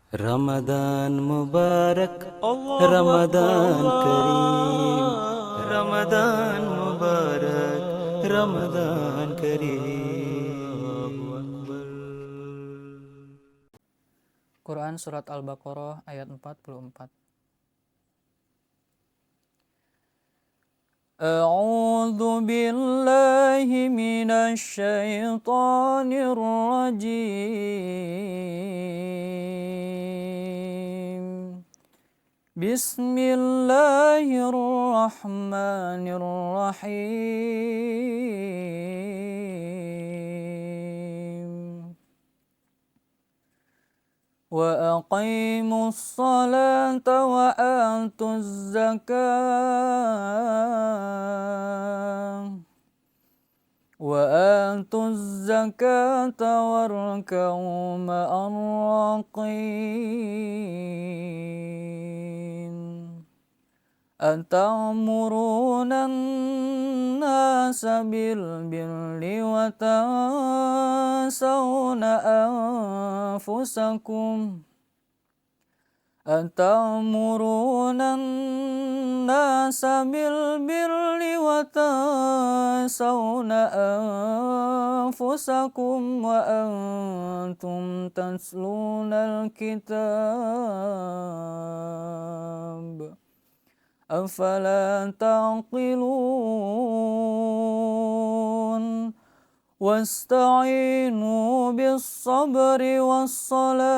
Ramadan Mubarak, Allahu Akbar Ramadan Kareem, Allah. Ramadan Mubarak, Ramadan Allahu Kareem. Akbar. Quran Surat Al-Baqarah ayat 44. A'udzu billahi minasy syaithanir rajim. Bismillahirrahmanirrahim. وأقيموا الصلاة وآتوا الزكاة واركعوا مع الراكعين أتأمرون الناس بالبر وتنسون أنفسكم وأنتم تتلون الكتاب أفلا تعقلون واستعينوا بالصبر والصلاة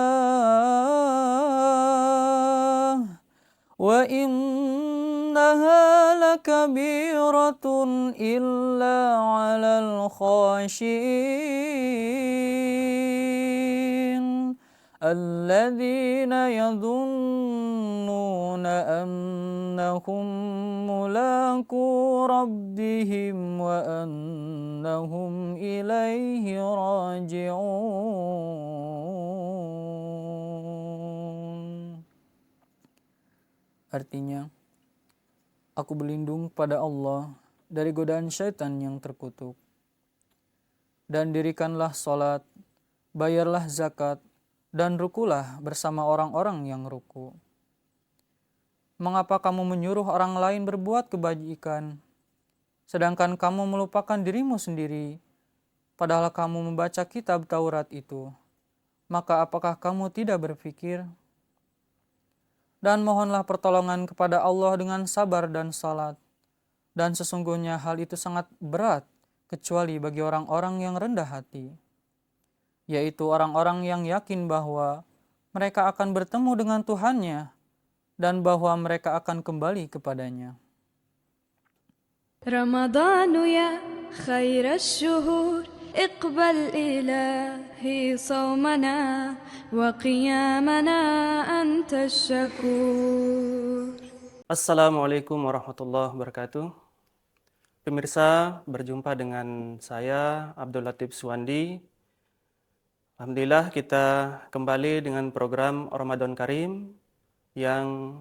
وإنها لكبيرة إلا على الخاشعين الذين يظنون أنهم ملاقو ربهم وأنهم إليه راجعون. Artinya, aku berlindung pada Allah dari godaan syaitan yang terkutuk. Dan dirikanlah salat, bayarlah zakat, dan rukulah bersama orang-orang yang ruku. Mengapa kamu menyuruh orang lain berbuat kebajikan, sedangkan kamu melupakan dirimu sendiri, padahal kamu membaca kitab Taurat itu? Maka apakah kamu tidak berpikir? Dan mohonlah pertolongan kepada Allah dengan sabar dan salat. Dan sesungguhnya hal itu sangat berat, kecuali bagi orang-orang yang rendah hati, yaitu orang-orang yang yakin bahwa mereka akan bertemu dengan Tuhannya dan bahwa mereka akan kembali kepadanya. رمضان يا خير الشهور اقبل إلهي صومنا وقيامنا أنت الشكور. Assalamualaikum warahmatullahi wabarakatuh. Pemirsa, berjumpa dengan saya Abdul Latif Suwandi. Alhamdulillah kita kembali dengan program Ramadan Karim yang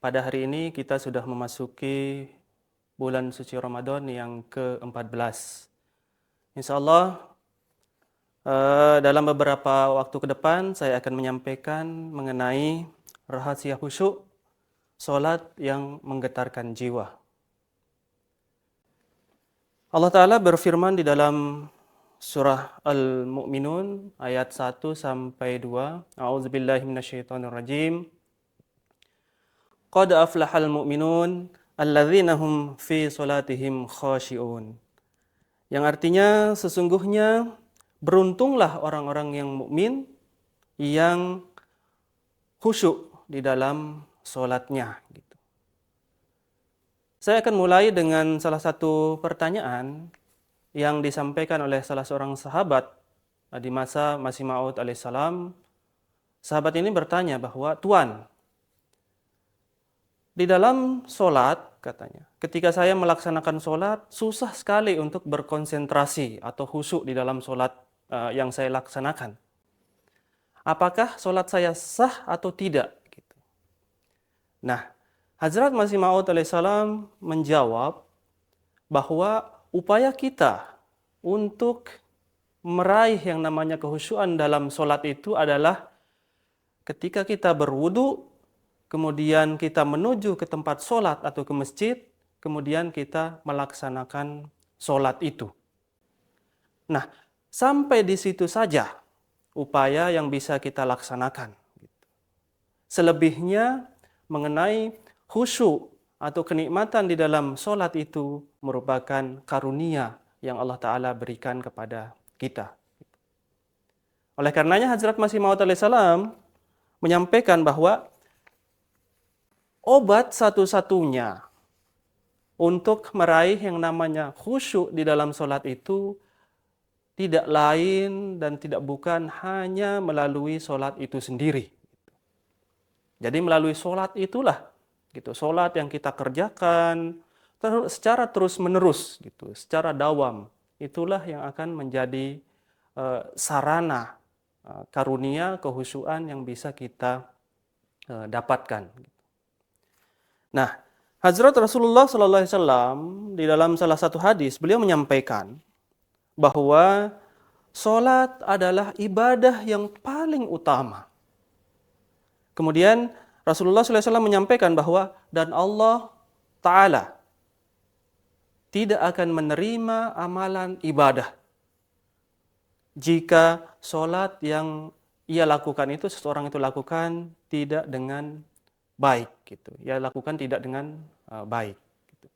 pada hari ini kita sudah memasuki bulan suci Ramadan yang ke-14. Insya Allah dalam beberapa waktu ke depan saya akan menyampaikan mengenai rahasia khusyuk salat yang menggetarkan jiwa. Allah Ta'ala berfirman di dalam surah Al-Mu'minun ayat 1 sampai 2. A'udzubillahi minasyaitonirrajim. Qad aflahal mu'minun alladzina hum fi salatihim khashi'un. Yang artinya sesungguhnya beruntunglah orang-orang yang mukmin yang khusyuk di dalam salatnya gitu. Saya akan mulai dengan salah satu pertanyaan yang disampaikan oleh salah seorang sahabat di masa Masih Maud alaihissalam. Sahabat ini bertanya bahwa, Tuan, di dalam solat, katanya, ketika saya melaksanakan solat, susah sekali untuk berkonsentrasi atau khusyuk di dalam solat yang saya laksanakan. Apakah solat saya sah atau tidak? Gitu. Nah, Hazrat Masih Maud alaihissalam menjawab bahwa upaya kita untuk meraih yang namanya kehusyuan dalam solat itu adalah ketika kita berwudu, kemudian kita menuju ke tempat sholat atau ke masjid, kemudian kita melaksanakan sholat itu. Nah, sampai di situ saja upaya yang bisa kita laksanakan. Selebihnya mengenai khusyuk atau kenikmatan di dalam sholat itu merupakan karunia yang Allah Ta'ala berikan kepada kita. Oleh karenanya Hazrat Masih Maud alaihissalam menyampaikan bahwa obat satu-satunya untuk meraih yang namanya khusyuk di dalam sholat itu tidak lain dan tidak bukan hanya melalui sholat itu sendiri. Jadi melalui sholat itulah, gitu, sholat yang kita kerjakan secara terus-menerus, gitu, secara dawam, itulah yang akan menjadi sarana karunia kehusyuan yang bisa kita dapatkan. Nah, Hazrat Rasulullah SAW di dalam salah satu hadis beliau menyampaikan bahwa sholat adalah ibadah yang paling utama. Kemudian Rasulullah SAW menyampaikan bahwa dan Allah Ta'ala tidak akan menerima amalan ibadah jika sholat yang ia lakukan itu, seseorang itu lakukan tidak dengan baik. Gitu. Ia lakukan tidak dengan baik. Gitu.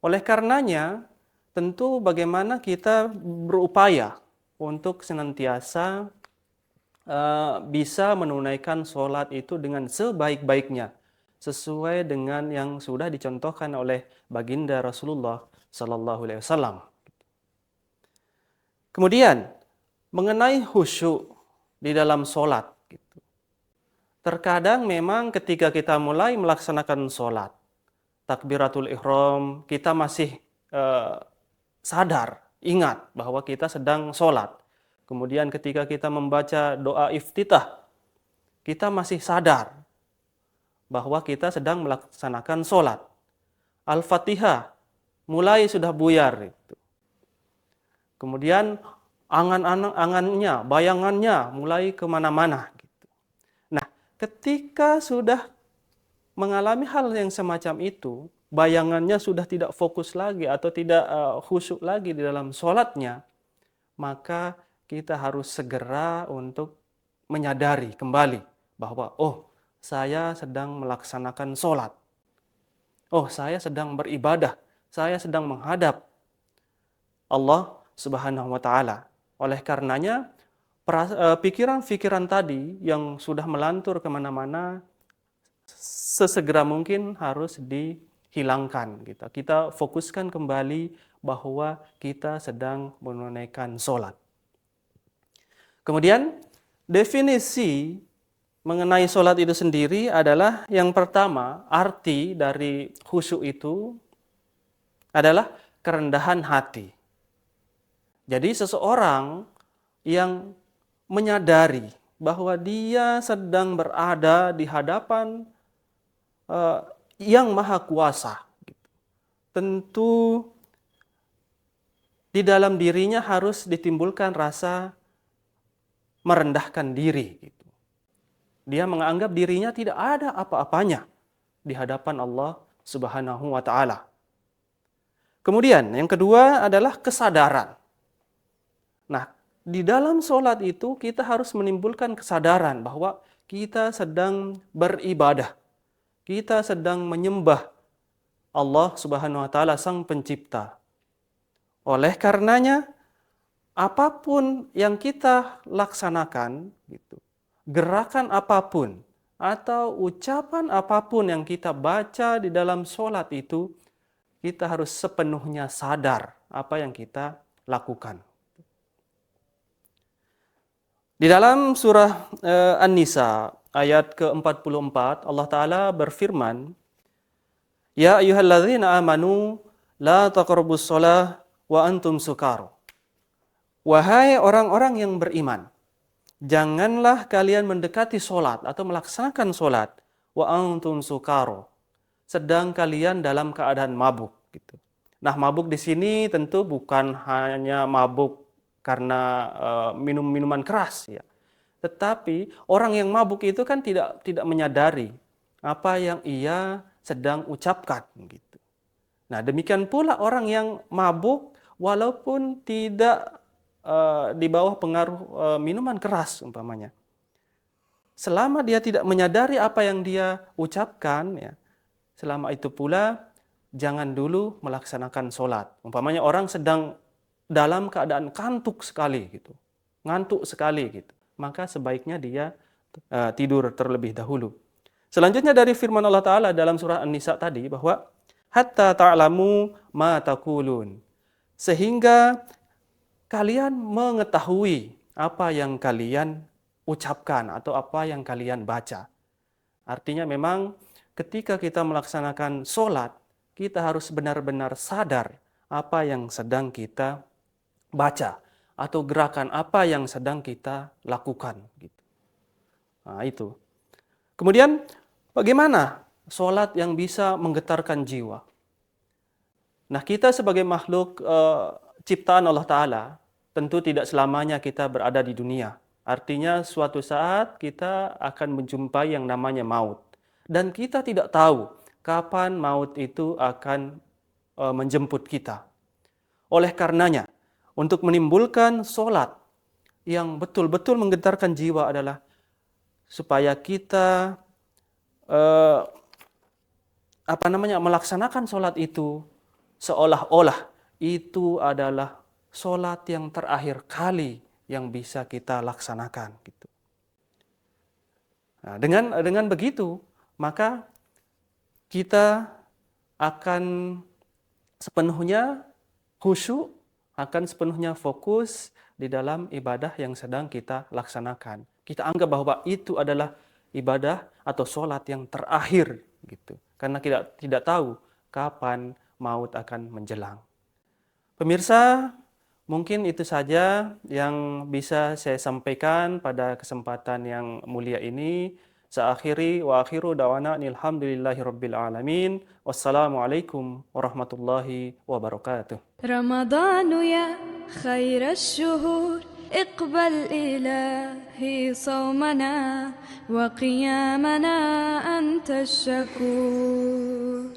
Oleh karenanya, tentu bagaimana kita berupaya untuk senantiasa bisa menunaikan sholat itu dengan sebaik-baiknya, sesuai dengan yang sudah dicontohkan oleh baginda Rasulullah Sallallahu Alaihi Wasallam. Kemudian mengenai khusyuk di dalam sholat, terkadang memang ketika kita mulai melaksanakan sholat, takbiratul ihram, kita masih sadar, ingat bahwa kita sedang sholat. Kemudian ketika kita membaca doa iftitah, kita masih sadar bahwa kita sedang melaksanakan sholat. Al-Fatihah mulai sudah buyar. Kemudian angan-angannya, bayangannya mulai kemana-mana. Nah, ketika sudah mengalami hal yang semacam itu, bayangannya sudah tidak fokus lagi atau tidak khusyuk lagi di dalam sholatnya, maka kita harus segera untuk menyadari kembali bahwa saya sedang melaksanakan sholat. Saya sedang beribadah. Saya sedang menghadap Allah Subhanahu wa Ta'ala. Oleh karenanya, pikiran-pikiran tadi yang sudah melantur kemana-mana sesegera mungkin harus dihilangkan. Kita fokuskan kembali bahwa kita sedang menunaikan sholat. Kemudian definisi mengenai sholat itu sendiri adalah yang pertama, arti dari khusyuk itu adalah kerendahan hati. Jadi seseorang yang menyadari bahwa dia sedang berada di hadapan yang maha kuasa. Tentu di dalam dirinya harus ditimbulkan rasa merendahkan diri. Dia menganggap dirinya tidak ada apa-apanya di hadapan Allah Subhanahu wa Ta'ala. Kemudian yang kedua adalah kesadaran. Nah, di dalam sholat itu kita harus menimbulkan kesadaran bahwa kita sedang beribadah. Kita sedang menyembah Allah Subhanahu wa Ta'ala Sang Pencipta. Oleh karenanya, apapun yang kita laksanakan, gerakan apapun atau ucapan apapun yang kita baca di dalam sholat itu, kita harus sepenuhnya sadar apa yang kita lakukan. Di dalam surah An-Nisa ayat ke-44, Allah Ta'ala berfirman, Ya ayyuhalladzina amanu la taqrabus shalah wa antum sukar. Wahai orang-orang yang beriman, janganlah kalian mendekati sholat atau melaksanakan sholat wa antum sukar, sedang kalian dalam keadaan mabuk. Nah, mabuk di sini tentu bukan hanya mabuk karena minum minuman keras, ya. Tetapi orang yang mabuk itu kan tidak menyadari apa yang ia sedang ucapkan gitu. Nah, demikian pula orang yang mabuk walaupun tidak di bawah pengaruh minuman keras umpamanya. Selama dia tidak menyadari apa yang dia ucapkan, ya, selama itu pula jangan dulu melaksanakan sholat. Umpamanya orang sedang dalam keadaan kantuk sekali gitu, ngantuk sekali gitu, maka sebaiknya dia tidur terlebih dahulu. Selanjutnya dari firman Allah Ta'ala dalam surah An-Nisa tadi bahwa hatta ta'lamu ma taqulun, sehingga kalian mengetahui apa yang kalian ucapkan atau apa yang kalian baca. Artinya memang ketika kita melaksanakan sholat, kita harus benar-benar sadar apa yang sedang kita baca atau gerakan apa yang sedang kita lakukan. Gitu. Nah, itu. Kemudian bagaimana sholat yang bisa menggetarkan jiwa? Nah, kita sebagai makhluk ciptaan Allah Ta'ala, tentu tidak selamanya kita berada di dunia. Artinya suatu saat kita akan menjumpai yang namanya maut. Dan kita tidak tahu kapan maut itu akan menjemput kita. Oleh karenanya, untuk menimbulkan sholat yang betul-betul menggetarkan jiwa adalah supaya kita melaksanakan sholat itu seolah-olah itu adalah sholat yang terakhir kali yang bisa kita laksanakan gitu. Nah, dengan begitu maka kita akan sepenuhnya khusyuk, akan sepenuhnya fokus di dalam ibadah yang sedang kita laksanakan. Kita anggap bahwa itu adalah ibadah atau sholat yang terakhir gitu. Karena kita tidak tahu kapan maut akan menjelang. Pemirsa, mungkin itu saja yang bisa saya sampaikan pada kesempatan yang mulia ini. Saakhiri wa akhiru dawana alhamdulillahi rabbil alamin. Wassalamualaikum warahmatullahi wabarakatuh. رمضان يا خير الشهور اقبل إلهي صومنا وقيامنا أنت الشكور